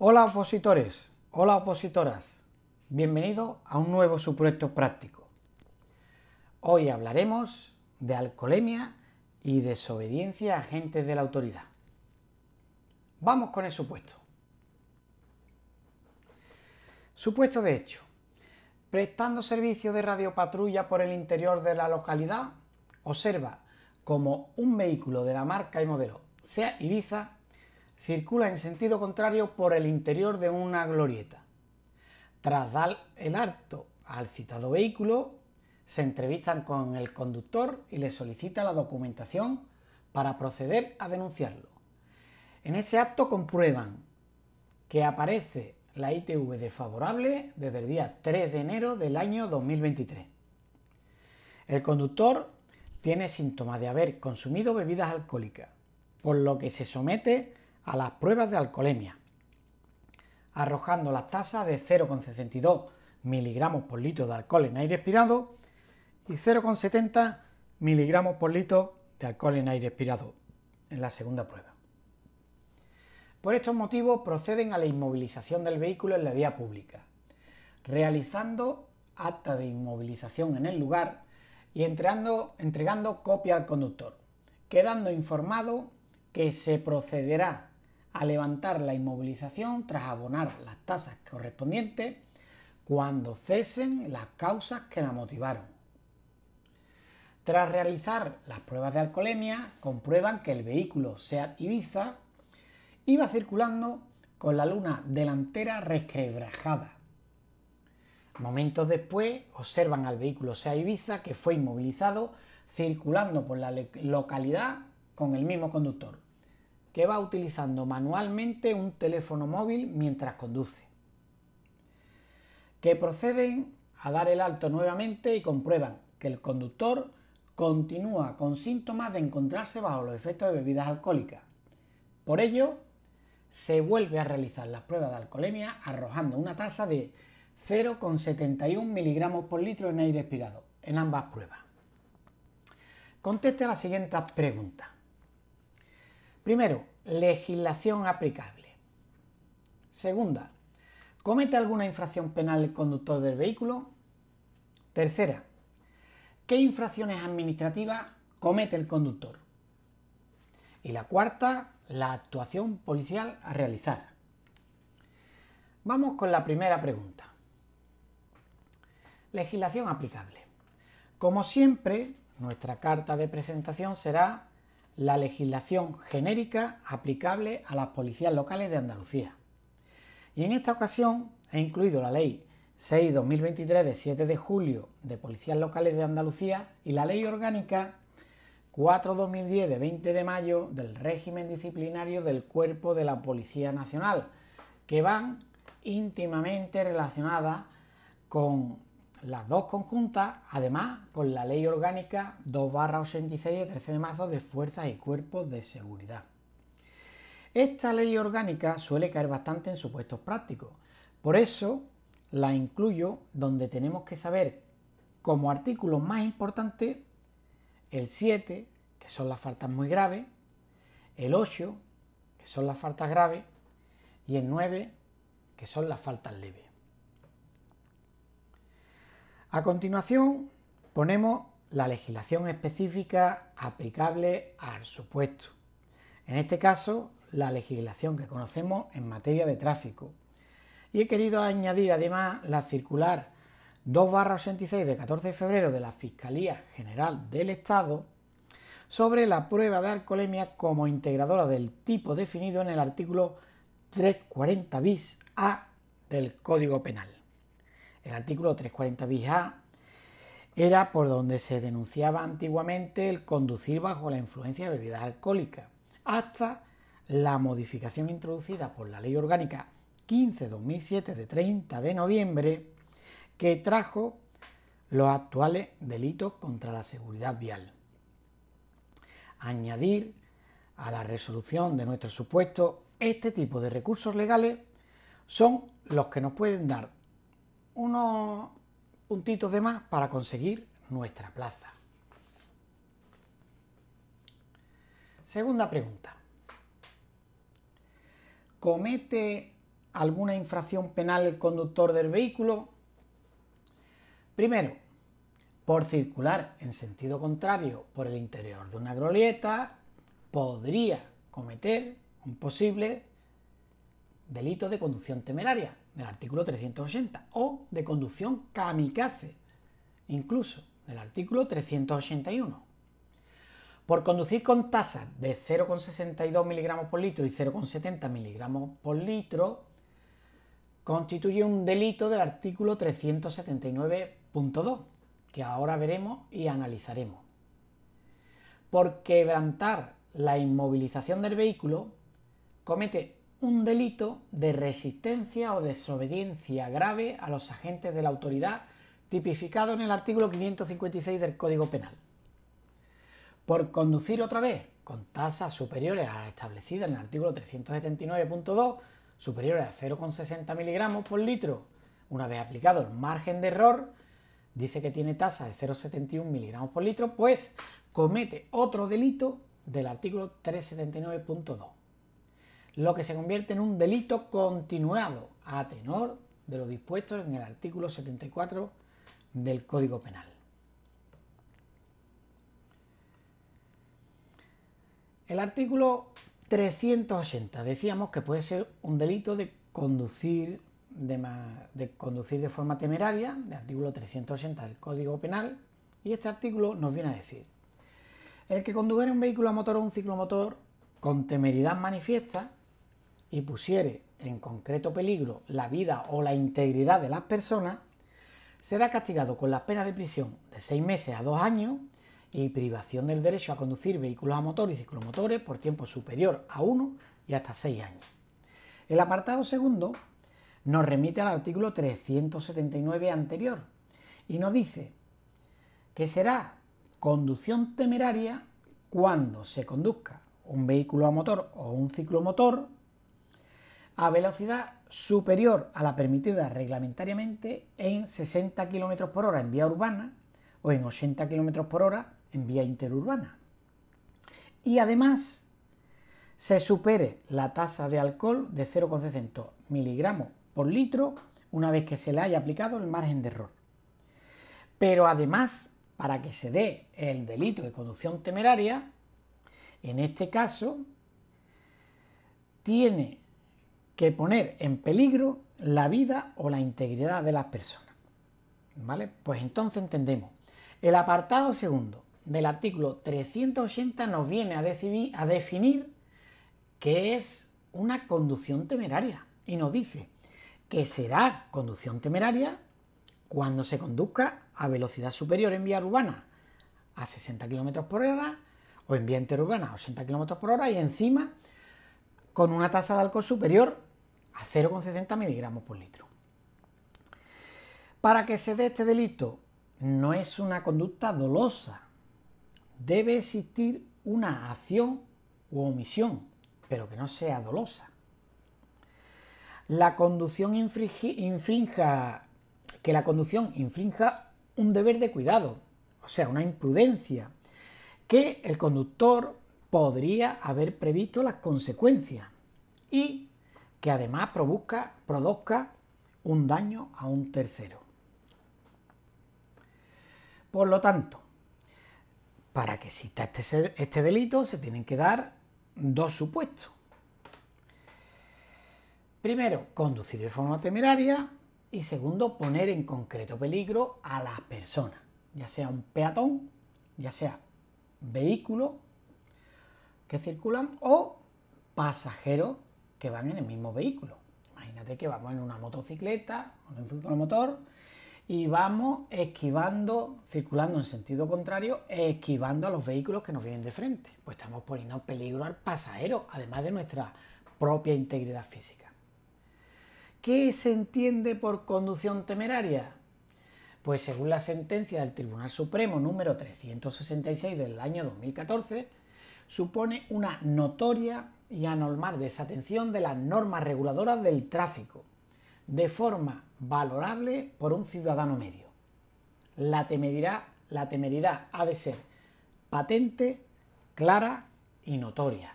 Hola opositores, hola opositoras, bienvenidos a un nuevo supuesto práctico. Hoy hablaremos de alcoholemia y desobediencia a agentes de la autoridad. Vamos con el supuesto. Supuesto de hecho. Prestando servicio de radiopatrulla por el interior de la localidad, observa como un vehículo de la marca y modelo SEAT Ibiza circula en sentido contrario por el interior de una glorieta. Tras dar el alto al citado vehículo, se entrevistan con el conductor y le solicita la documentación para proceder a denunciarlo. En ese acto comprueban que aparece la ITV desfavorable desde el día 3 de enero del año 2023. El conductor tiene síntomas de haber consumido bebidas alcohólicas, por lo que se somete a las pruebas de alcoholemia, arrojando las tasas de 0,62 miligramos por litro de alcohol en aire expirado y 0,70 miligramos por litro de alcohol en aire expirado en la segunda prueba. Por estos motivos proceden a la inmovilización del vehículo en la vía pública, realizando acta de inmovilización en el lugar y entregando copia al conductor, quedando informado que se procederá a levantar la inmovilización tras abonar las tasas correspondientes cuando cesen las causas que la motivaron. Tras realizar las pruebas de alcoholemia, comprueban que el vehículo SEAT Ibiza iba circulando con la luna delantera resquebrajada. Momentos después observan al vehículo SEAT Ibiza que fue inmovilizado circulando por la localidad con el mismo conductor, que va utilizando manualmente un teléfono móvil mientras conduce. Que proceden a dar el alto nuevamente y comprueban que el conductor continúa con síntomas de encontrarse bajo los efectos de bebidas alcohólicas. Por ello, se vuelve a realizar las pruebas de alcoholemia arrojando una tasa de 0,71 miligramos por litro en aire expirado en ambas pruebas. Conteste a las siguientes preguntas. Primero, legislación aplicable. Segunda, ¿comete alguna infracción penal el conductor del vehículo? Tercera, ¿qué infracciones administrativas comete el conductor? Y la cuarta, la actuación policial a realizar. Vamos con la primera pregunta. Legislación aplicable. Como siempre, nuestra carta de presentación será la legislación genérica aplicable a las policías locales de Andalucía. Y en esta ocasión he incluido la Ley 6/2023 de 7 de julio de Policías Locales de Andalucía y la Ley Orgánica 4/2010 de 20 de mayo del régimen disciplinario del Cuerpo de la Policía Nacional, que van íntimamente relacionadas con las dos conjuntas, además con la Ley Orgánica 2/86 de 13 de marzo de Fuerzas y Cuerpos de Seguridad. Esta ley orgánica suele caer bastante en supuestos prácticos, por eso la incluyo donde tenemos que saber como artículo más importante el 7, que son las faltas muy graves, el 8, que son las faltas graves, y el 9, que son las faltas leves. A continuación, ponemos la legislación específica aplicable al supuesto. En este caso, la legislación que conocemos en materia de tráfico. Y he querido añadir además la circular 2/86 de 14 de febrero de la Fiscalía General del Estado sobre la prueba de alcoholemia como integradora del tipo definido en el artículo 340 bis A del Código Penal. El artículo 340 bis A era por donde se denunciaba antiguamente el conducir bajo la influencia de bebidas alcohólicas, hasta la modificación introducida por la Ley Orgánica 15/2007 de 30 de noviembre, que trajo los actuales delitos contra la seguridad vial. Añadir a la resolución de nuestro supuesto este tipo de recursos legales son los que nos pueden dar unos puntitos de más para conseguir nuestra plaza. Segunda pregunta. ¿Comete alguna infracción penal el conductor del vehículo? Primero, por circular en sentido contrario por el interior de una glorieta, podría cometer un posible delito de conducción temeraria, del artículo 380, o de conducción kamikaze, incluso del artículo 381. Por conducir con tasas de 0,62 miligramos por litro y 0,70 miligramos por litro, constituye un delito del artículo 379.2, que ahora veremos y analizaremos. Por quebrantar la inmovilización del vehículo, comete un delito de resistencia o desobediencia grave a los agentes de la autoridad, tipificado en el artículo 556 del Código Penal. Por conducir otra vez con tasas superiores a las establecidas en el artículo 379.2, superiores a 0,60 miligramos por litro, una vez aplicado el margen de error, dice que tiene tasa de 0,71 miligramos por litro, pues comete otro delito del artículo 379.2, lo que se convierte en un delito continuado a tenor de lo dispuesto en el artículo 74 del Código Penal. El artículo 380, decíamos que puede ser un delito de conducir de forma temeraria, del artículo 380 del Código Penal, y este artículo nos viene a decir: el que condujere un vehículo a motor o un ciclomotor con temeridad manifiesta y pusiere en concreto peligro la vida o la integridad de las personas, será castigado con la pena de prisión de 6 meses a 2 años y privación del derecho a conducir vehículos a motor y ciclomotores por tiempo superior a 1 y hasta 6 años. El apartado segundo nos remite al artículo 379 anterior y nos dice que será conducción temeraria cuando se conduzca un vehículo a motor o un ciclomotor a velocidad superior a la permitida reglamentariamente en 60 km por hora en vía urbana o en 80 km por hora en vía interurbana. Y además se supere la tasa de alcohol de 0,60 miligramos por litro una vez que se le haya aplicado el margen de error. Pero además, para que se dé el delito de conducción temeraria, en este caso, tiene que poner en peligro la vida o la integridad de las personas. ¿Vale? Pues entonces entendemos. El apartado segundo del artículo 380 nos viene a definir qué es una conducción temeraria y nos dice que será conducción temeraria cuando se conduzca a velocidad superior en vía urbana a 60 km por hora o en vía interurbana a 80 km por hora y encima con una tasa de alcohol superior a 0,60 miligramos por litro. Para que se dé este delito no es una conducta dolosa, debe existir una acción u omisión, pero que no sea dolosa. Que la conducción infrinja un deber de cuidado, o sea, una imprudencia, que el conductor podría haber previsto las consecuencias y que además produzca un daño a un tercero. Por lo tanto, para que exista este delito se tienen que dar dos supuestos. Primero, conducir de forma temeraria y segundo, poner en concreto peligro a las personas, ya sea un peatón, ya sea vehículos que circulan o pasajeros que van en el mismo vehículo. Imagínate que vamos en una motocicleta o en un ciclomotor y vamos circulando en sentido contrario, esquivando a los vehículos que nos vienen de frente. Pues estamos poniendo en peligro al pasajero, además de nuestra propia integridad física. ¿Qué se entiende por conducción temeraria? Pues según la sentencia del Tribunal Supremo número 366 del año 2014, supone una notoria y anormal desatención de las normas reguladoras del tráfico, de forma valorable por un ciudadano medio. La temeridad ha de ser patente, clara y notoria.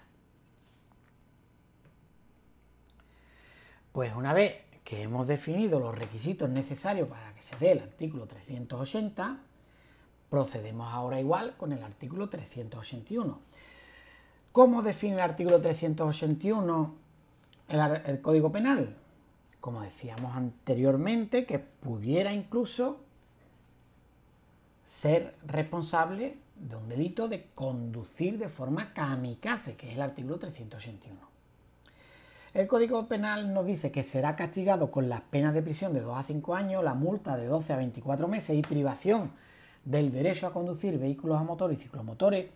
Pues una vez que hemos definido los requisitos necesarios para que se dé el artículo 380, procedemos ahora igual con el artículo 381. ¿Cómo define el artículo 381 el Código Penal? Como decíamos anteriormente, que pudiera incluso ser responsable de un delito de conducir de forma kamikaze, que es el artículo 381. El Código Penal nos dice que será castigado con las penas de prisión de 2 a 5 años, la multa de 12 a 24 meses y privación del derecho a conducir vehículos a motor y ciclomotores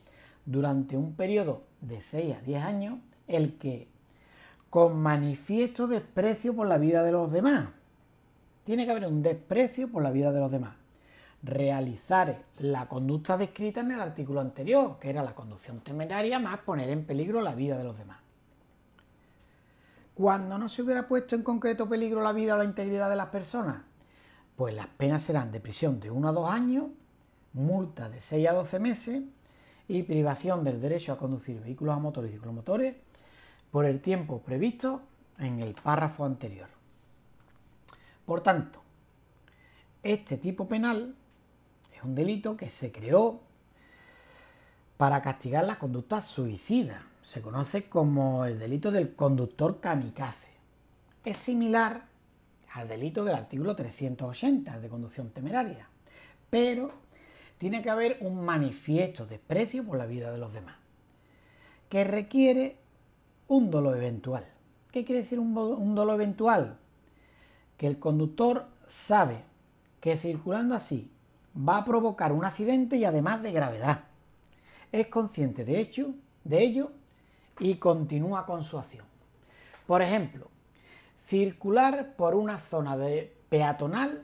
durante un periodo de 6 a 10 años, el que, con manifiesto desprecio por la vida de los demás, tiene que haber un desprecio por la vida de los demás, realizar la conducta descrita en el artículo anterior, que era la conducción temeraria más poner en peligro la vida de los demás. Cuando no se hubiera puesto en concreto peligro la vida o la integridad de las personas, pues las penas serán de prisión de 1 a 2 años, multa de 6 a 12 meses y privación del derecho a conducir vehículos a motor y ciclomotores por el tiempo previsto en el párrafo anterior. Por tanto, este tipo penal es un delito que se creó para castigar las conductas suicidas. Se conoce como el delito del conductor kamikaze. Es similar al delito del artículo 380, el de conducción temeraria, pero tiene que haber un manifiesto desprecio por la vida de los demás, que requiere un dolo eventual. ¿Qué quiere decir un dolo eventual? Que el conductor sabe que circulando así va a provocar un accidente y además de gravedad. Es consciente de ello y continúa con su acción. Por ejemplo, circular por una zona peatonal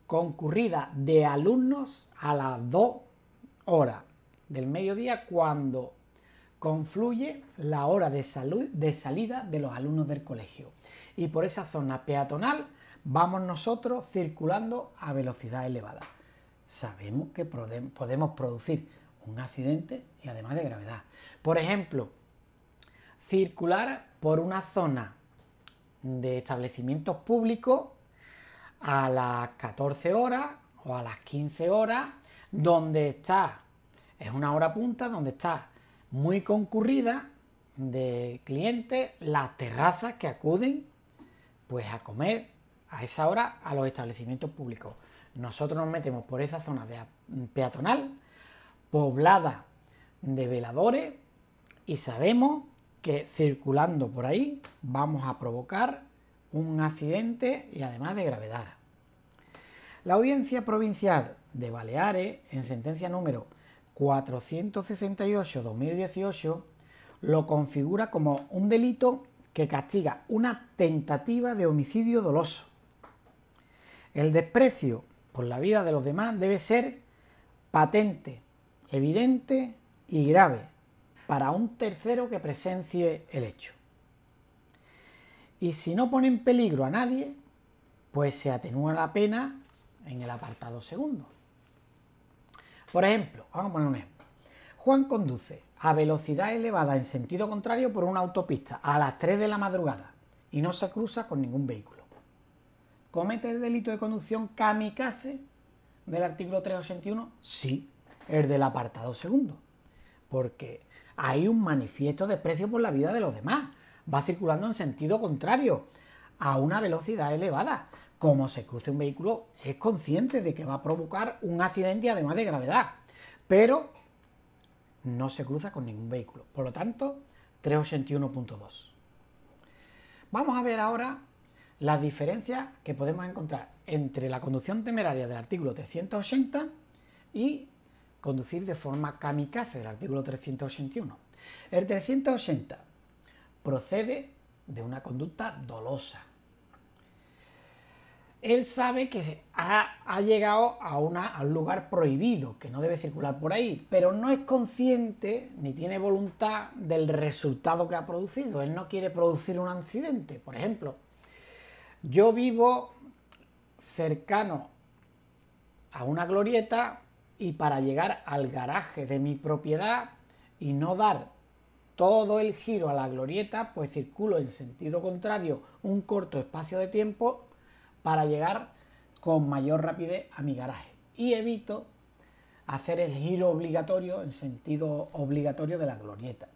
concurrida de alumnos a las 2 horas del mediodía, cuando confluye la hora de salida de los alumnos del colegio. Y por esa zona peatonal vamos nosotros circulando a velocidad elevada. Sabemos que podemos producir un accidente y además de gravedad. Por ejemplo, circular por una zona de establecimientos públicos a las 14 horas o a las 15 horas, donde es una hora punta, donde está muy concurrida de clientes, las terrazas que acuden pues a comer a esa hora a los establecimientos públicos. Nosotros nos metemos por esa zona peatonal, poblada de veladores, y sabemos que circulando por ahí vamos a provocar un accidente y además de gravedad. La Audiencia Provincial de Baleares, en sentencia número 468/2018, lo configura como un delito que castiga una tentativa de homicidio doloso. El desprecio por la vida de los demás debe ser patente, evidente y grave para un tercero que presencie el hecho. Y si no pone en peligro a nadie, pues se atenúa la pena en el apartado segundo. Por ejemplo, vamos a poner un ejemplo. Juan conduce a velocidad elevada en sentido contrario por una autopista a las 3 de la madrugada y no se cruza con ningún vehículo. ¿Comete el delito de conducción kamikaze del artículo 381? Sí, el del apartado segundo, porque hay un manifiesto de desprecio por la vida de los demás. Va circulando en sentido contrario a una velocidad elevada. Como se cruce un vehículo, es consciente de que va a provocar un accidente y además de gravedad, pero no se cruza con ningún vehículo. Por lo tanto, 381.2. Vamos a ver ahora las diferencias que podemos encontrar entre la conducción temeraria del artículo 380 y conducir de forma kamikaze del artículo 381. El 380 procede de una conducta dolosa. Él sabe que ha llegado a un lugar prohibido, que no debe circular por ahí, pero no es consciente ni tiene voluntad del resultado que ha producido. Él no quiere producir un accidente. Por ejemplo, yo vivo cercano a una glorieta y para llegar al garaje de mi propiedad y no dar todo el giro a la glorieta, pues circulo en sentido contrario un corto espacio de tiempo para llegar con mayor rapidez a mi garaje y evito hacer el giro obligatorio en sentido obligatorio de la glorieta.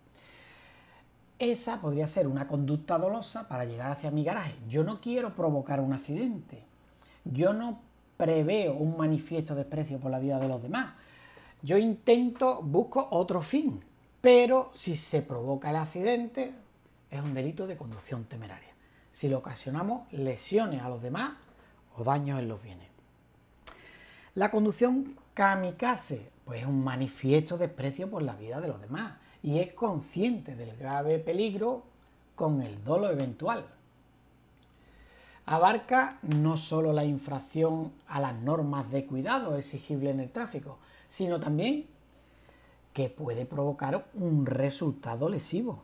Esa podría ser una conducta dolosa para llegar hacia mi garaje. Yo no quiero provocar un accidente. Yo no preveo un manifiesto desprecio por la vida de los demás. Yo busco otro fin. Pero si se provoca el accidente, es un delito de conducción temeraria. Si le ocasionamos lesiones a los demás o daños en los bienes. La conducción kamikaze, pues es un manifiesto desprecio por la vida de los demás y es consciente del grave peligro con el dolo eventual. Abarca no solo la infracción a las normas de cuidado exigibles en el tráfico, sino también que puede provocar un resultado lesivo.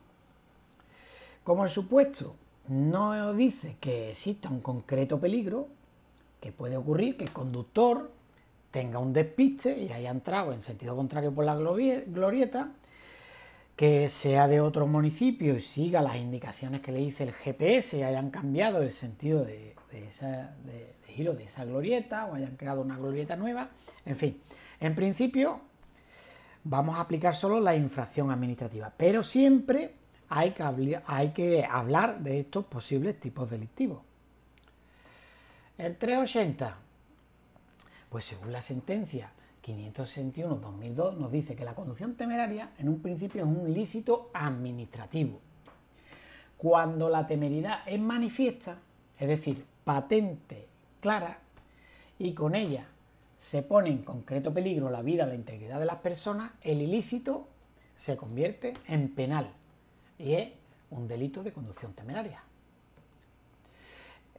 Como el supuesto no dice que exista un concreto peligro, que puede ocurrir que el conductor tenga un despiste y haya entrado en sentido contrario por la glorieta, que sea de otro municipio y siga las indicaciones que le dice el GPS y hayan cambiado el sentido de giro de esa glorieta o hayan creado una glorieta nueva. En fin, en principio vamos a aplicar solo la infracción administrativa, pero siempre hay que hablar de estos posibles tipos delictivos. El 380, pues según la sentencia 561/2002 nos dice que la conducción temeraria en un principio es un ilícito administrativo. Cuando la temeridad es manifiesta, es decir, patente, clara, y con ella se pone en concreto peligro la vida o la integridad de las personas, el ilícito se convierte en penal y es un delito de conducción temeraria.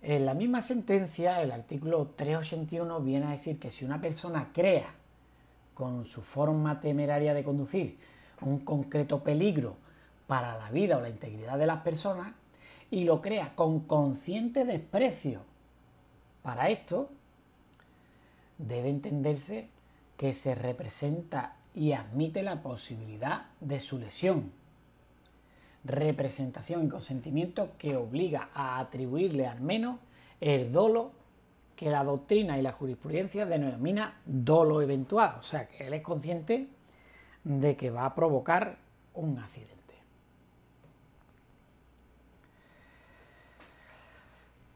En la misma sentencia, el artículo 381 viene a decir que si una persona crea con su forma temeraria de conducir un concreto peligro para la vida o la integridad de las personas y lo crea con consciente desprecio para esto, debe entenderse que se representa y admite la posibilidad de su lesión. Representación y consentimiento que obliga a atribuirle al menos el dolo que la doctrina y la jurisprudencia denomina dolo eventual, o sea que él es consciente de que va a provocar un accidente.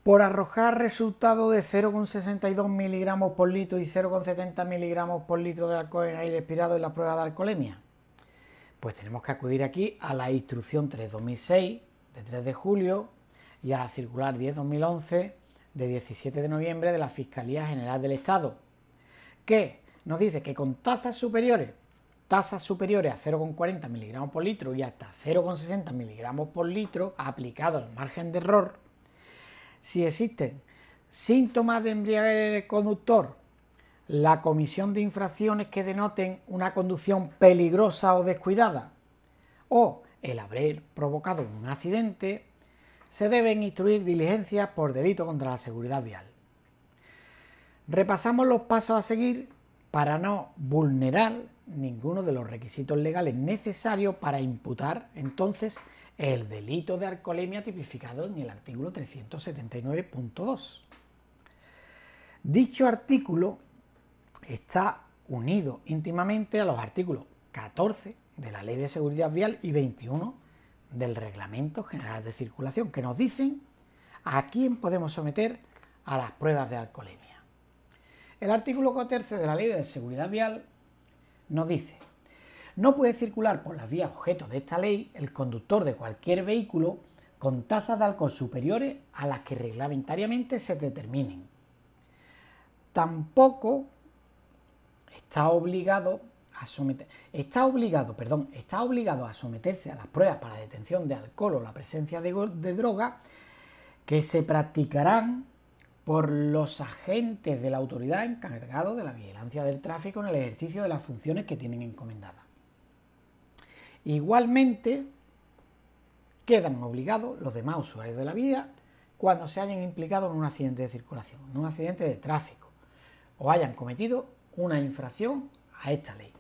Por arrojar resultado de 0,62 miligramos por litro y 0,70 miligramos por litro de alcohol en aire expirado en la prueba de alcoholemia, pues tenemos que acudir aquí a la instrucción 3/2006 de 3 de julio y a la circular 10/2011 de 17 de noviembre de la Fiscalía General del Estado, que nos dice que con tasas superiores a 0,40 miligramos por litro y hasta 0,60 miligramos por litro aplicado al margen de error, si existen síntomas de embriaguez del conductor, la comisión de infracciones que denoten una conducción peligrosa o descuidada o el haber provocado un accidente, se deben instruir diligencias por delito contra la seguridad vial. Repasamos los pasos a seguir para no vulnerar ninguno de los requisitos legales necesarios para imputar entonces el delito de alcoholemia tipificado en el artículo 379.2. Dicho artículo está unido íntimamente a los artículos 14 de la Ley de Seguridad Vial y 21 del Reglamento General de Circulación, que nos dicen a quién podemos someter a las pruebas de alcoholemia. El artículo 14 de la Ley de Seguridad Vial nos dice: no puede circular por las vías objeto de esta ley el conductor de cualquier vehículo con tasas de alcohol superiores a las que reglamentariamente se determinen. Tampoco está obligado a someterse a las pruebas para detención de alcohol o la presencia de droga que se practicarán por los agentes de la autoridad encargados de la vigilancia del tráfico en el ejercicio de las funciones que tienen encomendadas. Igualmente, quedan obligados los demás usuarios de la vía cuando se hayan implicado en un accidente de circulación, en un accidente de tráfico o hayan cometido una infracción a esta ley.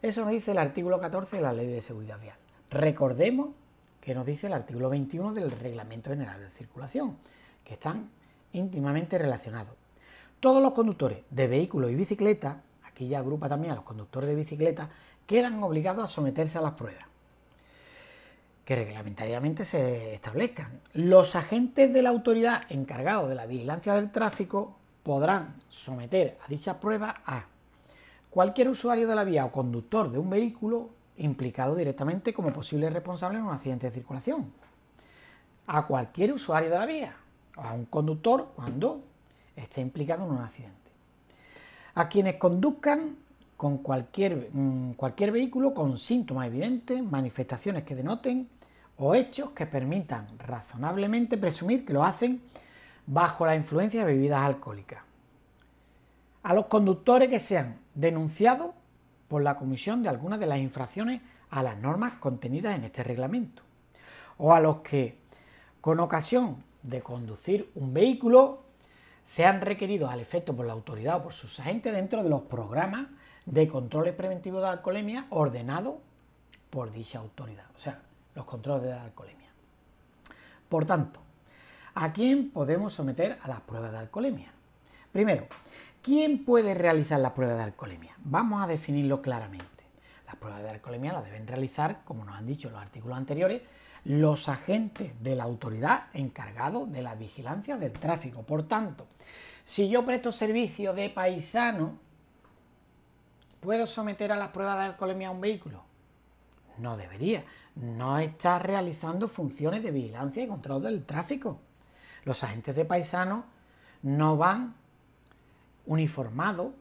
Eso nos dice el artículo 14 de la Ley de Seguridad Vial. Recordemos que nos dice el artículo 21 del Reglamento General de Circulación, que están íntimamente relacionados. Todos los conductores de vehículos y bicicletas, aquí ya agrupa también a los conductores de bicicleta, quedan obligados a someterse a las pruebas que reglamentariamente se establezcan. Los agentes de la autoridad encargados de la vigilancia del tráfico podrán someter a dichas pruebas a cualquier usuario de la vía o conductor de un vehículo implicado directamente como posible responsable en un accidente de circulación, a cualquier usuario de la vía o a un conductor cuando esté implicado en un accidente, a quienes conduzcan con cualquier vehículo con síntomas evidentes, manifestaciones que denoten o hechos que permitan razonablemente presumir que lo hacen bajo la influencia de bebidas alcohólicas, a los conductores que sean denunciados por la comisión de algunas de las infracciones a las normas contenidas en este reglamento, o a los que, con ocasión de conducir un vehículo, sean requeridos al efecto por la autoridad o por sus agentes dentro de los programas de controles preventivos de alcoholemia ordenados por dicha autoridad, o sea, los controles de alcoholemia. Por tanto, ¿a quién podemos someter a las pruebas de alcoholemia? Primero, ¿quién puede realizar las pruebas de alcoholemia? Vamos a definirlo claramente. Las pruebas de alcoholemia las deben realizar, como nos han dicho en los artículos anteriores, los agentes de la autoridad encargados de la vigilancia del tráfico. Por tanto, si yo presto servicio de paisano, ¿puedo someter a las pruebas de alcoholemia a un vehículo? No debería. No está realizando funciones de vigilancia y control del tráfico. Los agentes de paisano no van uniformados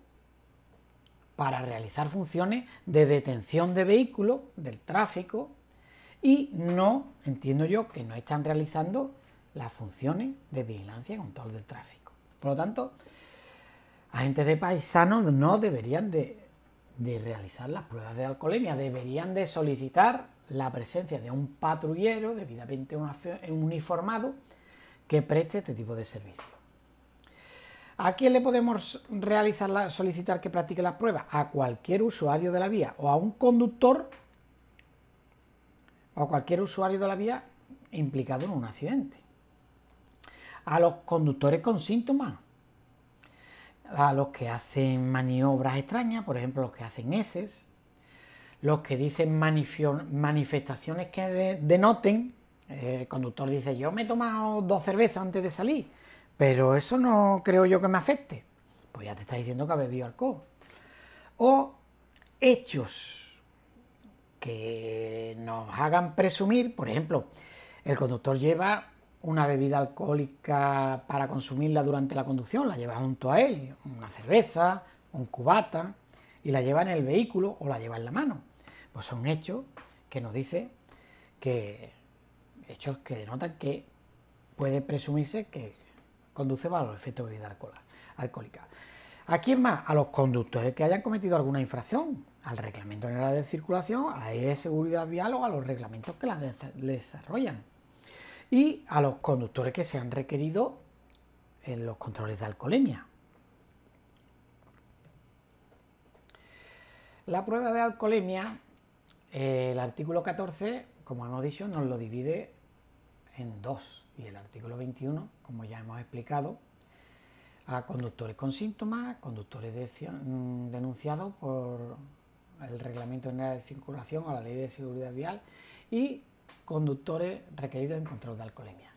para realizar funciones de detención de vehículos, del tráfico, y no, entiendo yo, que no están realizando las funciones de vigilancia y control del tráfico. Por lo tanto, agentes de paisanos no deberían de realizar las pruebas de alcoholemia, deberían de solicitar la presencia de un patrullero debidamente uniformado que preste este tipo de servicio. ¿A quién le podemos solicitar que practique las pruebas? A cualquier usuario de la vía o a un conductor o a cualquier usuario de la vía implicado en un accidente. A los conductores con síntomas, a los que hacen maniobras extrañas, por ejemplo, los que hacen eses, los que dicen manifestaciones que denoten, el conductor dice, yo me he tomado 2 cervezas antes de salir, pero eso no creo yo que me afecte. Pues ya te está diciendo que ha bebido alcohol. O hechos que nos hagan presumir, por ejemplo, el conductor lleva una bebida alcohólica para consumirla durante la conducción, la lleva junto a él, una cerveza, un cubata, y la lleva en el vehículo o la lleva en la mano. Pues son hechos que nos dicen que, hechos que denotan que puede presumirse que conduce bajo los efectos de bebida alcohólica. ¿A quién más? A los conductores que hayan cometido alguna infracción al Reglamento General de Circulación, a la Ley de Seguridad Vial o a los reglamentos que las desarrollan. Y a los conductores que se han requerido en los controles de alcoholemia. La prueba de alcoholemia, el artículo 14, como hemos dicho, nos lo divide en 2, y el artículo 21, como ya hemos explicado, a conductores con síntomas, conductores denunciados por el Reglamento General de Circulación o la Ley de Seguridad Vial y conductores requeridos en control de alcoholemia.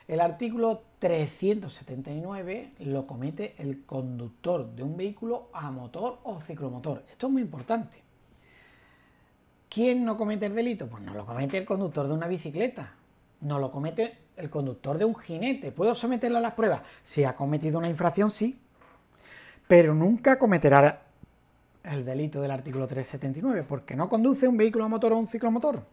El artículo 379 lo comete el conductor de un vehículo a motor o ciclomotor. Esto es muy importante. ¿Quién no comete el delito? Pues no lo comete el conductor de una bicicleta, no lo comete el conductor de un jinete. ¿Puedo someterlo a las pruebas? Si ha cometido una infracción, sí, pero nunca cometerá el delito del artículo 379, porque no conduce un vehículo a motor o un ciclomotor.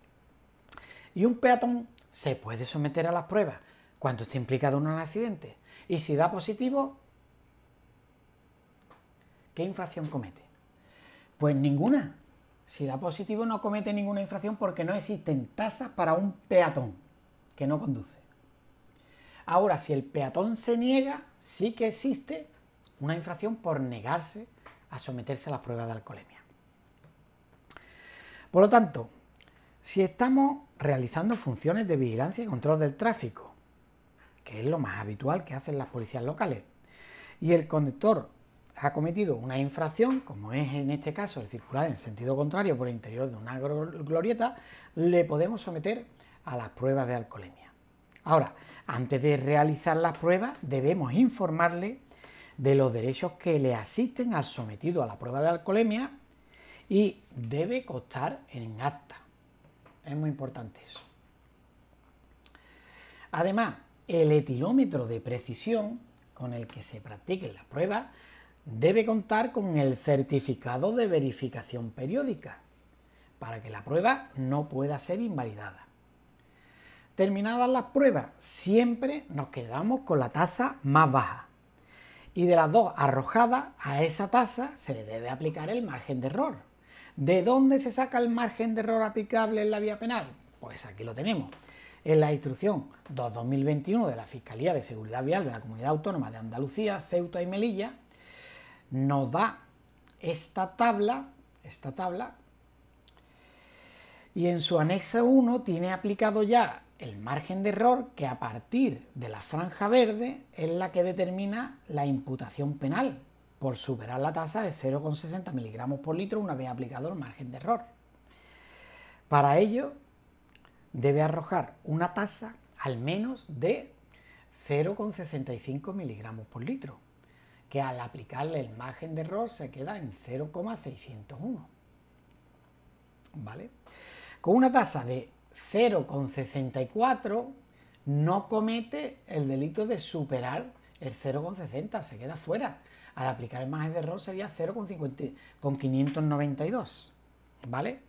Y un peatón se puede someter a las pruebas cuando esté implicado en un accidente. Y si da positivo, ¿qué infracción comete? Pues ninguna. Si da positivo no comete ninguna infracción porque no existen tasas para un peatón que no conduce. Ahora, si el peatón se niega, sí que existe una infracción por negarse a someterse a las pruebas de alcoholemia. Por lo tanto, Si estamos realizando funciones de vigilancia y control del tráfico, que es lo más habitual que hacen las policías locales, y el conductor ha cometido una infracción, como es en este caso el circular en sentido contrario por el interior de una glorieta, le podemos someter a las pruebas de alcoholemia. Ahora, antes de realizar las pruebas, debemos informarle de los derechos que le asisten al sometido a la prueba de alcoholemia y debe constar en acta. Es muy importante eso. Además, el etilómetro de precisión con el que se practiquen las pruebas debe contar con el certificado de verificación periódica para que la prueba no pueda ser invalidada. Terminadas las pruebas, siempre nos quedamos con la tasa más baja. Y de las dos arrojadas, a esa tasa se le debe aplicar el margen de error. ¿De dónde se saca el margen de error aplicable en la vía penal? Pues aquí lo tenemos. En la instrucción 2/2021 de la Fiscalía de Seguridad Vial de la Comunidad Autónoma de Andalucía, Ceuta y Melilla, nos da esta tabla, y en su anexo 1 tiene aplicado ya el margen de error que a partir de la franja verde es la que determina la imputación penal por superar la tasa de 0,60 miligramos por litro una vez aplicado el margen de error. Para ello debe arrojar una tasa al menos de 0,65 miligramos por litro, que al aplicarle el margen de error se queda en 0,601. ¿Vale? Con una tasa de 0,64 no comete el delito de superar el 0,60, se queda fuera. Al aplicar el margen de error sería 0,592, ¿vale?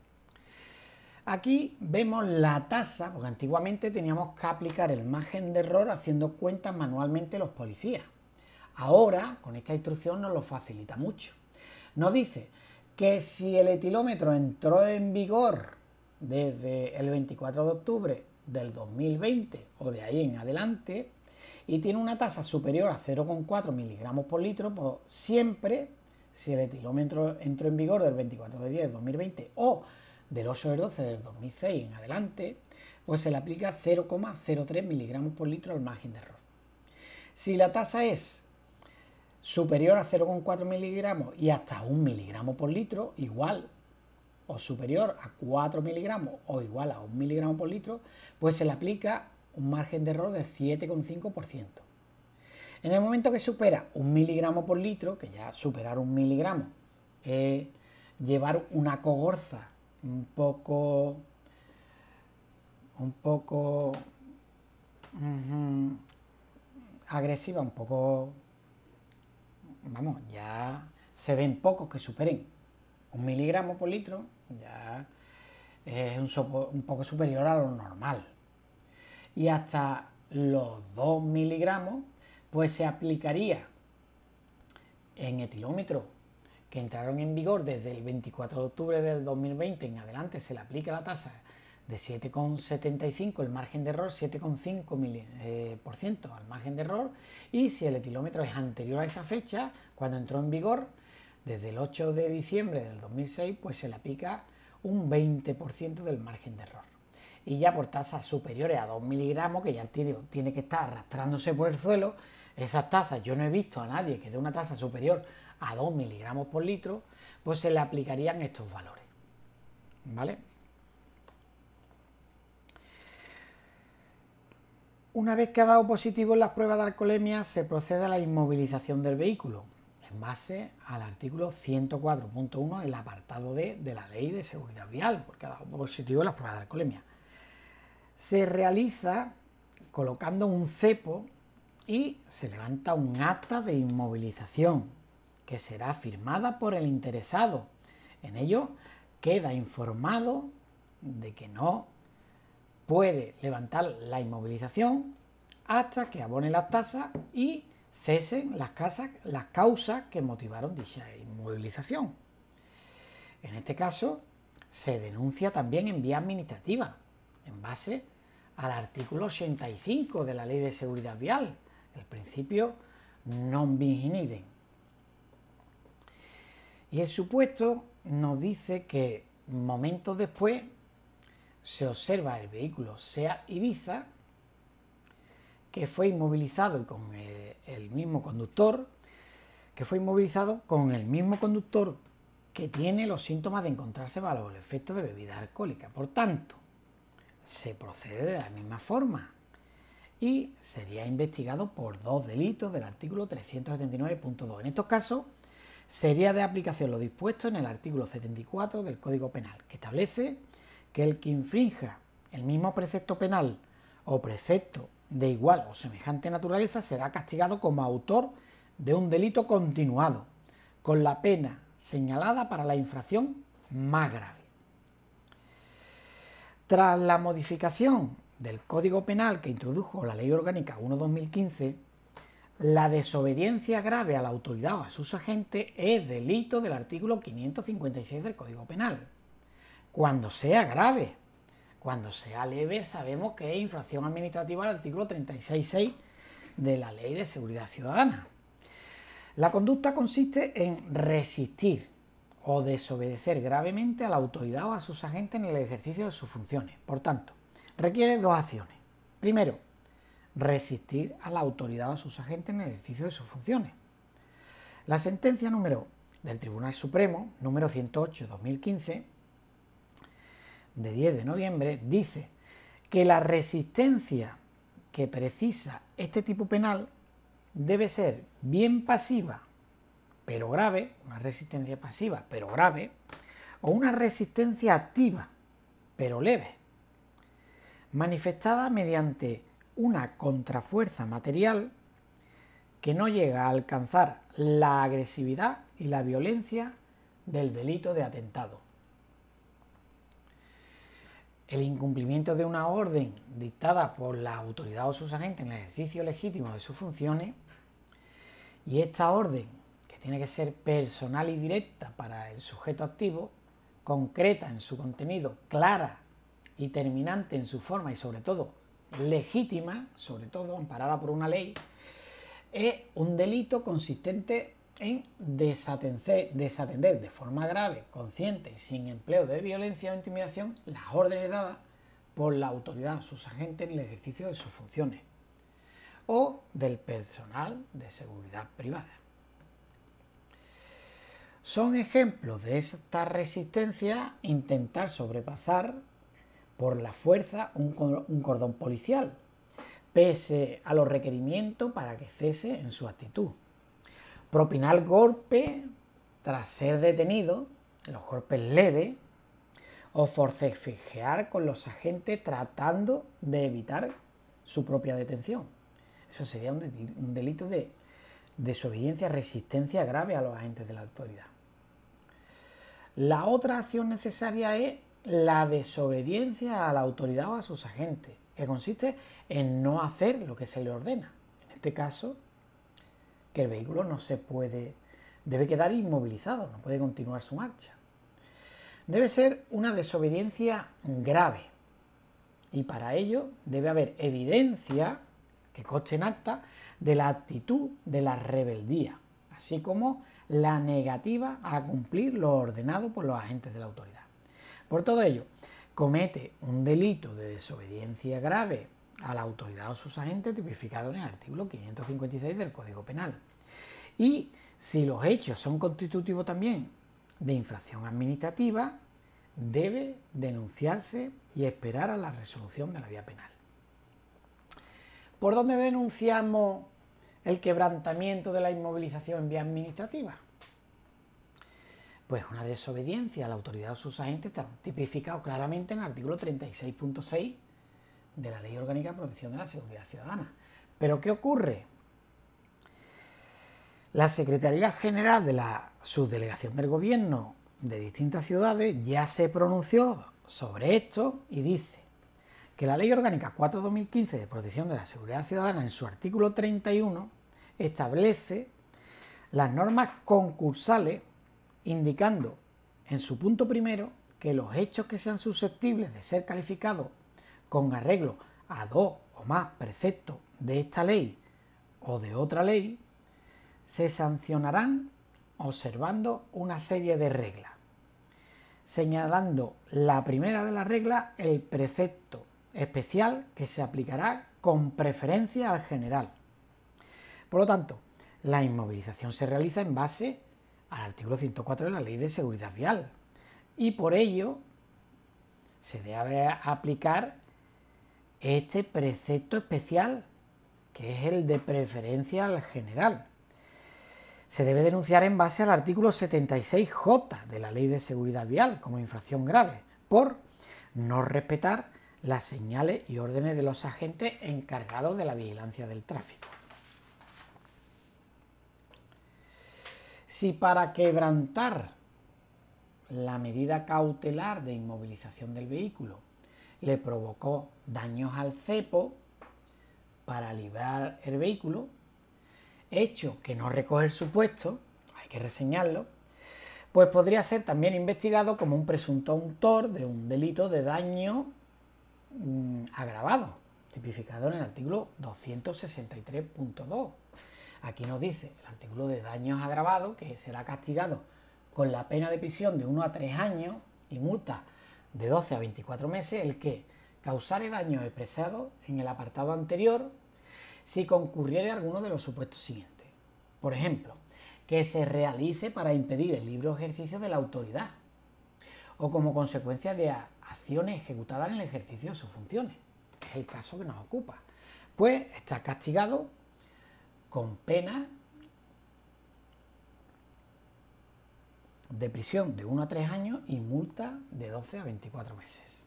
Aquí vemos la tasa, porque antiguamente teníamos que aplicar el margen de error haciendo cuentas manualmente los policías. Ahora, con esta instrucción nos lo facilita mucho. Nos dice que si el etilómetro entró en vigor desde el 24 de octubre del 2020 o de ahí en adelante y tiene una tasa superior a 0,4 miligramos por litro, pues siempre, si el etilómetro entró en vigor del 24 de 10 de 2020 o del 8 del 12 del 2006 en adelante, pues se le aplica 0,03 miligramos por litro al margen de error. Si la tasa es superior a 0,4 miligramos y hasta 1 miligramo por litro, igual o superior a 4 miligramos o igual a 1 miligramo por litro, pues se le aplica un margen de error de 7,5%. En el momento que supera 1 miligramo por litro, que ya superar 1 miligramo es llevar una cogorza un poco agresiva, un poco, vamos, ya se ven pocos que superen 1 miligramo por litro, ya es un poco superior a lo normal. Y hasta los 2 miligramos, pues se aplicaría en etilómetros que entraron en vigor desde el 24 de octubre del 2020 en adelante, se le aplica la tasa de 7,75, el margen de error 7,5% al margen de error, y si el etilómetro es anterior a esa fecha, cuando entró en vigor, desde el 8 de diciembre del 2006, pues se le aplica un 20% del margen de error. Y ya por tasas superiores a 2 miligramos, que ya el tiro tiene que estar arrastrándose por el suelo, esas tasas, yo no he visto a nadie que dé una tasa superior a 2 miligramos por litro, pues se le aplicarían estos valores, ¿vale? Una vez que ha dado positivo en las pruebas de alcoholemia, se procede a la inmovilización del vehículo, en base al artículo 104.1, el apartado D de la Ley de Seguridad Vial, porque ha dado positivo en las pruebas de alcoholemia. Se realiza colocando un cepo y se levanta un acta de inmovilización que será firmada por el interesado. En ello queda informado de que no puede levantar la inmovilización hasta que abone las tasas y cesen las causas que motivaron dicha inmovilización. En este caso, se denuncia también en vía administrativa, en base al artículo 85 de la Ley de Seguridad Vial, el principio non bis in idem. Y el supuesto nos dice que momentos después se observa el vehículo SEAT Ibiza, que fue inmovilizado con el mismo conductor, que tiene los síntomas de encontrarse bajo el efecto de bebida alcohólica. Por tanto, se procede de la misma forma y sería investigado por 2 delitos del artículo 379.2. En estos casos, sería de aplicación lo dispuesto en el artículo 74 del Código Penal, que establece que el que infrinja el mismo precepto penal o precepto de igual o semejante naturaleza será castigado como autor de un delito continuado, con la pena señalada para la infracción más grave. Tras la modificación del Código Penal que introdujo la Ley Orgánica 1/2015, la desobediencia grave a la autoridad o a sus agentes es delito del artículo 556 del Código Penal. Cuando sea grave, cuando sea leve, sabemos que es infracción administrativa del artículo 36.6 de la Ley de Seguridad Ciudadana. La conducta consiste en resistir o desobedecer gravemente a la autoridad o a sus agentes en el ejercicio de sus funciones. Por tanto, requiere 2 acciones. Primero, resistir a la autoridad o a sus agentes en el ejercicio de sus funciones. La sentencia del Tribunal Supremo, número 108/2015, de 10 de noviembre, dice que la resistencia que precisa este tipo penal debe ser bien pasiva, pero grave, una resistencia pasiva, pero grave, o una resistencia activa, pero leve, manifestada mediante una contrafuerza material que no llega a alcanzar la agresividad y la violencia del delito de atentado. El incumplimiento de una orden dictada por la autoridad o sus agentes en el ejercicio legítimo de sus funciones, y esta orden, que tiene que ser personal y directa para el sujeto activo, concreta en su contenido, clara y terminante en su forma y sobre todo legítima, sobre todo amparada por una ley, es un delito consistente en desatender de forma grave, consciente y sin empleo de violencia o intimidación las órdenes dadas por la autoridad o sus agentes en el ejercicio de sus funciones o del personal de seguridad privada. Son ejemplos de esta resistencia intentar sobrepasar por la fuerza un cordón policial, pese a los requerimientos para que cese en su actitud. Propinar golpe tras ser detenido, los golpes leves, o forcejear con los agentes tratando de evitar su propia detención. Eso sería un delito de desobediencia, resistencia grave a los agentes de la autoridad. La otra acción necesaria es la desobediencia a la autoridad o a sus agentes, que consiste en no hacer lo que se le ordena. En este caso, que el vehículo debe quedar inmovilizado, no puede continuar su marcha. Debe ser una desobediencia grave y para ello debe haber evidencia que conste en acta de la actitud de la rebeldía, así como la negativa a cumplir lo ordenado por los agentes de la autoridad. Por todo ello, comete un delito de desobediencia grave a la autoridad o sus agentes tipificado en el artículo 556 del Código Penal. Y si los hechos son constitutivos también de infracción administrativa, debe denunciarse y esperar a la resolución de la vía penal. ¿Por dónde denunciamos el quebrantamiento de la inmovilización en vía administrativa? Pues una desobediencia a la autoridad o sus agentes está tipificado claramente en el artículo 36.6 de la Ley Orgánica de Protección de la Seguridad Ciudadana. ¿Pero qué ocurre? La Secretaría General de la Subdelegación del Gobierno de distintas ciudades ya se pronunció sobre esto y dice que la Ley Orgánica 4/2015 de Protección de la Seguridad Ciudadana en su artículo 31 establece las normas concursales indicando en su punto primero que los hechos que sean susceptibles de ser calificados con arreglo a 2 o más preceptos de esta ley o de otra ley se sancionarán observando una serie de reglas. señalando la primera de las reglas el precepto especial que se aplicará con preferencia al general. Por lo tanto, la inmovilización se realiza en base al artículo 104 de la Ley de Seguridad Vial y por ello se debe aplicar este precepto especial, que es el de preferencia al general. Se debe denunciar en base al artículo 76J de la Ley de Seguridad Vial como infracción grave por no respetar las señales y órdenes de los agentes encargados de la vigilancia del tráfico. Si para quebrantar la medida cautelar de inmovilización del vehículo le provocó daños al cepo para librar el vehículo, hecho que no recoge el supuesto, hay que reseñarlo, pues podría ser también investigado como un presunto autor de un delito de daño agravado, tipificado en el artículo 263.2. Aquí nos dice el artículo de daños agravados que será castigado con la pena de prisión de 1 a 3 años y multa de 12 a 24 meses el que causare daños expresados en el apartado anterior si concurriere alguno de los supuestos siguientes. Por ejemplo, que se realice para impedir el libre ejercicio de la autoridad o como consecuencia de acciones ejecutadas en el ejercicio de sus funciones. Es el caso que nos ocupa. Pues está castigado con pena de prisión de 1 a 3 años y multa de 12 a 24 meses.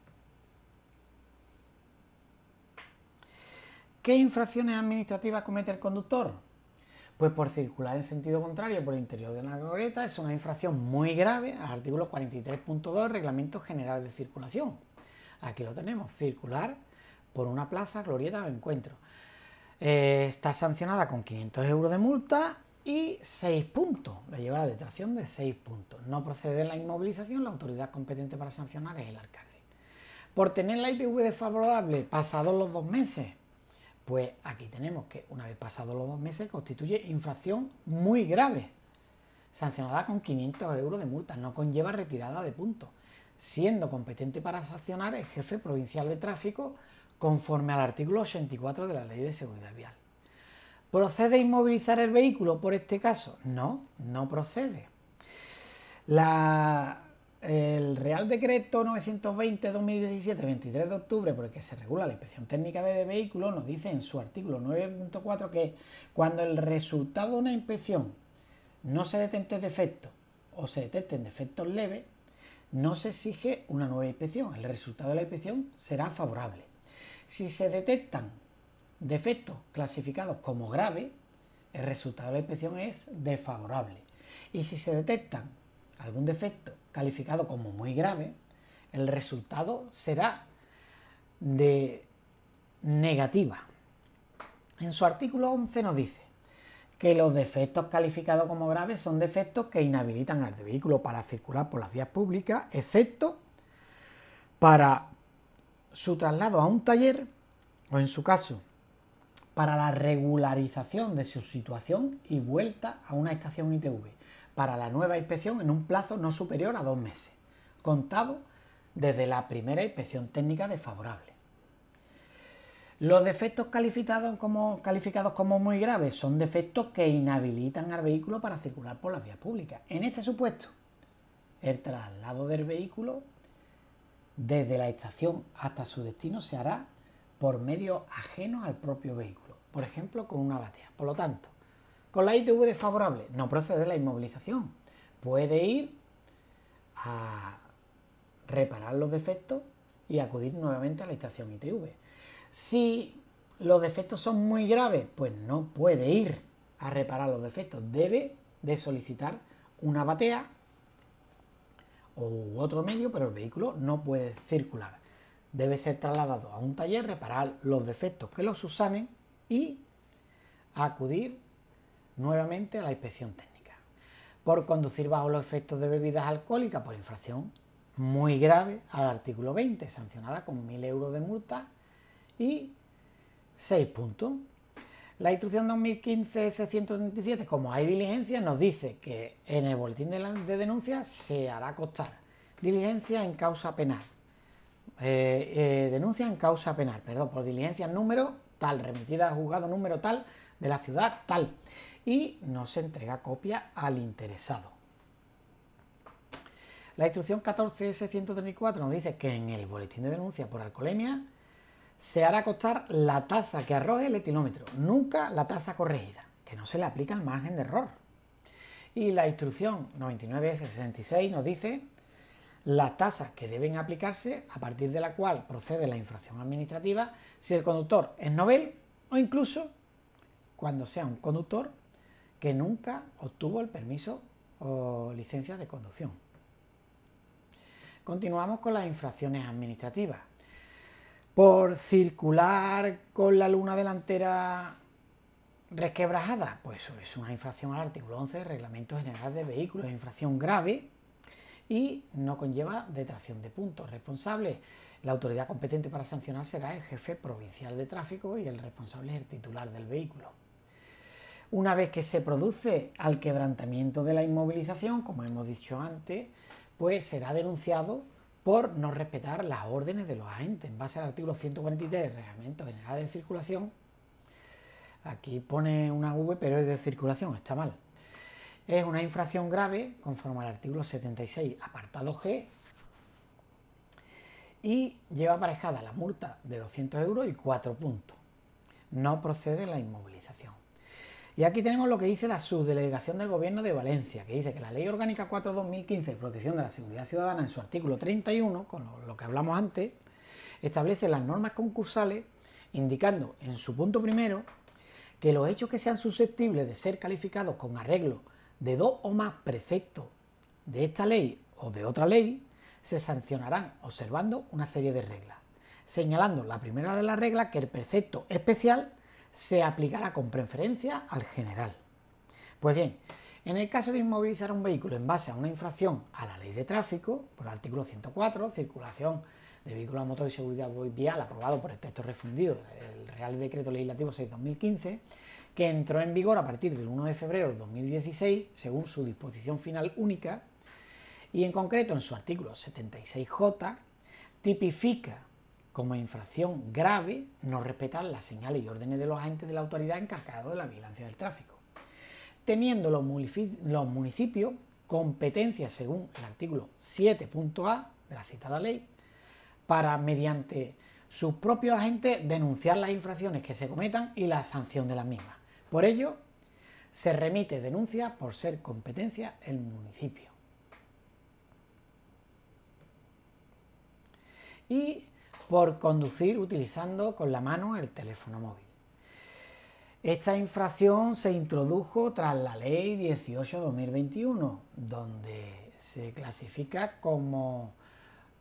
¿Qué infracciones administrativas comete el conductor? Pues por circular en sentido contrario por el interior de una glorieta es una infracción muy grave al artículo 43.2 del Reglamento General de Circulación. Aquí lo tenemos, circular por una plaza, glorieta o encuentro. Está sancionada con 500 euros de multa y 6 puntos. Le lleva la detracción de 6 puntos. No procede la inmovilización, la autoridad competente para sancionar es el alcalde. Por tener la ITV desfavorable pasados los 2 meses, pues aquí tenemos que una vez pasados los 2 meses constituye infracción muy grave, sancionada con 500 euros de multa, no conlleva retirada de puntos, siendo competente para sancionar el jefe provincial de tráfico conforme al artículo 84 de la Ley de Seguridad Vial. ¿Procede inmovilizar el vehículo por este caso? No, no procede. El Real Decreto 920-2017, 23 de octubre, por el que se regula la inspección técnica de vehículos, nos dice en su artículo 9.4 que cuando el resultado de una inspección no se detecte defectos o se detecten defectos leves, no se exige una nueva inspección. El resultado de la inspección será favorable. Si se detectan defectos clasificados como graves, el resultado de la inspección es desfavorable. Y si se detectan algún defecto calificado como muy grave, el resultado será de negativa. En su artículo 11 nos dice que los defectos calificados como graves son defectos que inhabilitan al vehículo para circular por las vías públicas, excepto para su traslado a un taller o, en su caso, para la regularización de su situación y vuelta a una estación ITV para la nueva inspección en un plazo no superior a 2 meses, contado desde la primera inspección técnica desfavorable. Los defectos calificados como muy graves son defectos que inhabilitan al vehículo para circular por las vías públicas. En este supuesto, el traslado del vehículo desde la estación hasta su destino se hará por medios ajenos al propio vehículo, por ejemplo con una batea. Por lo tanto, con la ITV desfavorable no procede la inmovilización. Puede ir a reparar los defectos y acudir nuevamente a la estación ITV. Si los defectos son muy graves, pues no puede ir a reparar los defectos. Debe de solicitar una batea u otro medio, pero el vehículo no puede circular. Debe ser trasladado a un taller, reparar los defectos que los subsanen y acudir nuevamente a la inspección técnica. Por conducir bajo los efectos de bebidas alcohólicas por infracción muy grave al artículo 20, sancionada con 1.000 euros de multa y 6 puntos. La instrucción 2015-637, como hay diligencia, nos dice que en el boletín de denuncia se hará constar Diligencia en causa penal. Denuncia en causa penal, perdón, por diligencia número tal, remitida al juzgado número tal de la ciudad tal, y no se entrega copia al interesado. La instrucción 14S134 nos dice que en el boletín de denuncia por alcoholemia se hará constar la tasa que arroje el etilómetro, nunca la tasa corregida, que no se le aplica el margen de error. Y la instrucción 99S66 nos dice la tasa que deben aplicarse a partir de la cual procede la infracción administrativa si el conductor es novel o incluso cuando sea un conductor que nunca obtuvo el permiso o licencia de conducción. Continuamos con las infracciones administrativas. Por circular con la luna delantera resquebrajada, pues eso es una infracción al artículo 11 del Reglamento General de Vehículos, es infracción grave y no conlleva detracción de puntos. Responsable, la autoridad competente para sancionar será el jefe provincial de tráfico y el responsable es el titular del vehículo. Una vez que se produce al quebrantamiento de la inmovilización, como hemos dicho antes, pues será denunciado por no respetar las órdenes de los agentes. En base al artículo 143 del Reglamento General de Circulación, aquí pone una V, pero es de circulación, está mal. Es una infracción grave, conforme al artículo 76, apartado G, y lleva aparejada la multa de 200 euros y 4 puntos. No procede la inmovilización. Y aquí tenemos lo que dice la subdelegación del Gobierno de Valencia, que dice que la Ley Orgánica 4/2015 de Protección de la Seguridad Ciudadana, en su artículo 31, con lo que hablamos antes, establece las normas concursales, indicando en su punto primero que los hechos que sean susceptibles de ser calificados con arreglo de 2 o más preceptos de esta ley o de otra ley, se sancionarán observando una serie de reglas, señalando la primera de las reglas que el precepto especial se aplicará con preferencia al general. Pues bien, en el caso de inmovilizar un vehículo en base a una infracción a la ley de tráfico, por el artículo 104, circulación de vehículos a motor y seguridad vial, aprobado por el texto refundido del Real Decreto Legislativo 6/2015, que entró en vigor a partir del 1 de febrero de 2016, según su disposición final única, y en concreto en su artículo 76J, tipifica como infracción grave no respetar las señales y órdenes de los agentes de la autoridad encargados de la vigilancia del tráfico, teniendo los municipios competencia según el artículo 7.a de la citada ley para, mediante sus propios agentes, denunciar las infracciones que se cometan y la sanción de las mismas. Por ello, se remite denuncia por ser competencia el municipio. Y por conducir utilizando con la mano el teléfono móvil. Esta infracción se introdujo tras la Ley 18/2021, donde se clasifica como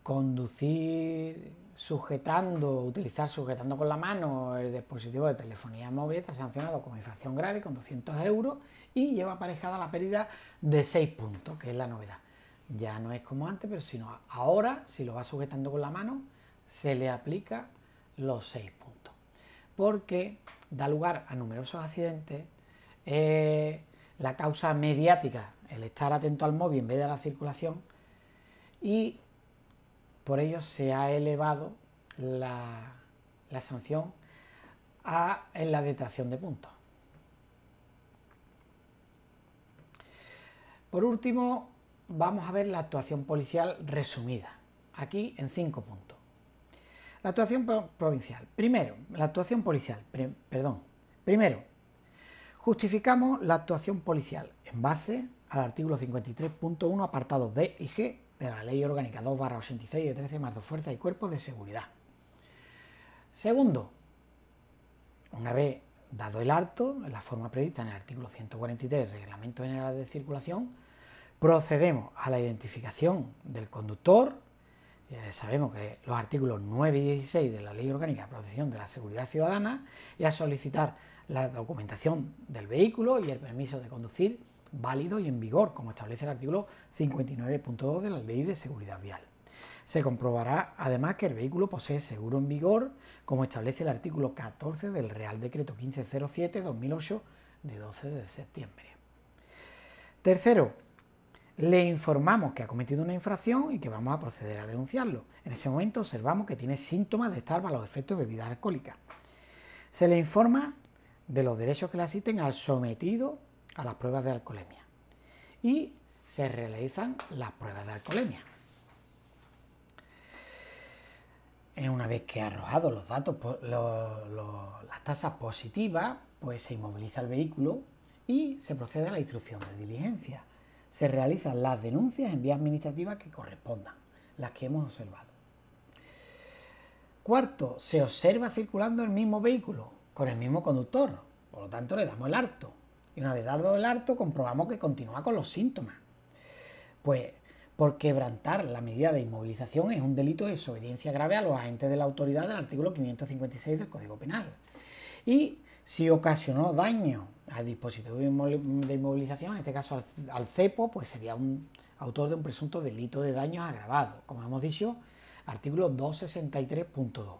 conducir utilizar sujetando con la mano el dispositivo de telefonía móvil, está sancionado como infracción grave con 200 euros y lleva aparejada la pérdida de 6 puntos, que es la novedad. Ya no es como antes, pero sino ahora, si lo va sujetando con la mano, se le aplica los 6 puntos. Porque da lugar a numerosos accidentes, la causa mediática, el estar atento al móvil en vez de a la circulación, y por ello se ha elevado la sanción en la detracción de puntos. Por último, vamos a ver la actuación policial resumida, aquí en 5 puntos. La actuación provincial. Primero, justificamos la actuación policial en base al artículo 53.1, apartados D y G de la Ley Orgánica 2/86 de 13 de marzo, Fuerzas y Cuerpos de Seguridad. Segundo, una vez dado el alto, en la forma prevista en el artículo 143 del Reglamento General de Circulación, procedemos a la identificación del conductor. Sabemos que los artículos 9 y 16 de la Ley Orgánica de Protección de la Seguridad Ciudadana, y a solicitar la documentación del vehículo y el permiso de conducir válido y en vigor, como establece el artículo 59.2 de la Ley de Seguridad Vial. Se comprobará además que el vehículo posee seguro en vigor, como establece el artículo 14 del Real Decreto 1507/2008 de 12 de septiembre. Tercero, Le informamos que ha cometido una infracción y que vamos a proceder a denunciarlo. En ese momento observamos que tiene síntomas de estar bajo los efectos de bebidas alcohólicas. Se le informa de los derechos que le asisten al sometido a las pruebas de alcoholemia y se realizan las pruebas de alcoholemia. Una vez que ha arrojado los datos, las tasas positivas, pues se inmoviliza el vehículo y se procede a la instrucción de diligencia. Se realizan las denuncias en vías administrativas que correspondan, las que hemos observado. Cuarto, se observa circulando el mismo vehículo con el mismo conductor, por lo tanto le damos el alto. Y una vez dado el alto, comprobamos que continúa con los síntomas. Pues por quebrantar la medida de inmovilización es un delito de desobediencia grave a los agentes de la autoridad del artículo 556 del Código Penal. Y si ocasionó daño al dispositivo de inmovilización, en este caso al cepo, pues sería un autor de un presunto delito de daños agravados, como hemos dicho, artículo 263.2.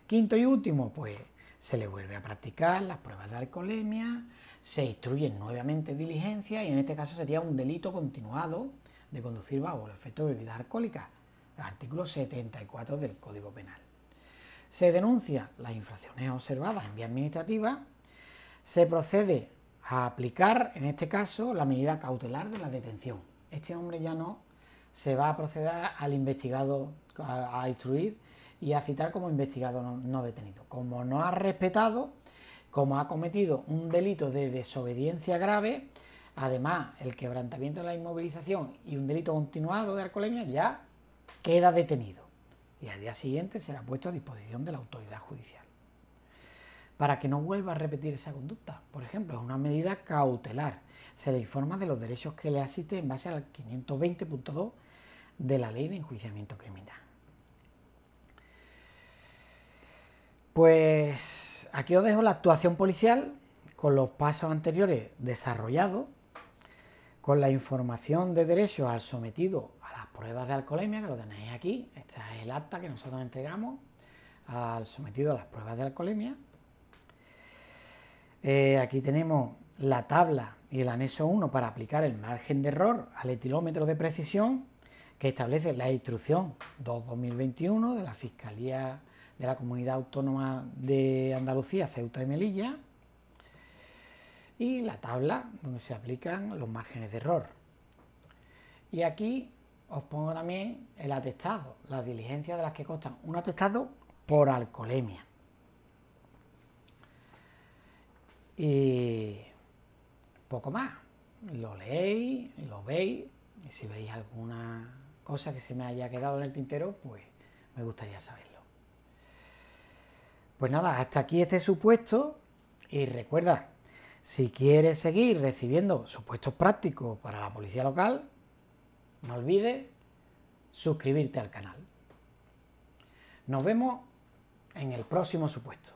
Quinto y último, pues se le vuelve a practicar las pruebas de alcoholemia, se instruyen nuevamente diligencias y en este caso sería un delito continuado de conducir bajo el efecto de bebidas alcohólicas, el artículo 74 del Código Penal. Se denuncian las infracciones observadas en vía administrativa, se procede a aplicar, en este caso, la medida cautelar de la detención. Este hombre ya no se va a proceder al investigado, a instruir y a citar como investigado no detenido. Como no ha respetado, como ha cometido un delito de desobediencia grave, además el quebrantamiento de la inmovilización y un delito continuado de alcoholemia, ya queda detenido y al día siguiente será puesto a disposición de la autoridad judicial. Para que no vuelva a repetir esa conducta, por ejemplo, es una medida cautelar. Se le informa de los derechos que le asisten en base al 520.2 de la Ley de Enjuiciamiento Criminal. Pues aquí os dejo la actuación policial con los pasos anteriores desarrollados, con la información de derechos al sometido a las pruebas de alcoholemia, que lo tenéis aquí. Esta es el acta que nosotros entregamos al sometido a las pruebas de alcoholemia. Aquí tenemos la tabla y el anexo 1 para aplicar el margen de error al etilómetro de precisión que establece la instrucción 2/2021 de la Fiscalía de la Comunidad Autónoma de Andalucía, Ceuta y Melilla, y la tabla donde se aplican los márgenes de error. Y aquí os pongo también el atestado, las diligencias de las que constan un atestado por alcoholemia. Y poco más, lo leéis, lo veis, y si veis alguna cosa que se me haya quedado en el tintero, pues me gustaría saberlo. Pues nada, hasta aquí este supuesto, y recuerda, si quieres seguir recibiendo supuestos prácticos para la policía local, no olvides suscribirte al canal. Nos vemos en el próximo supuesto.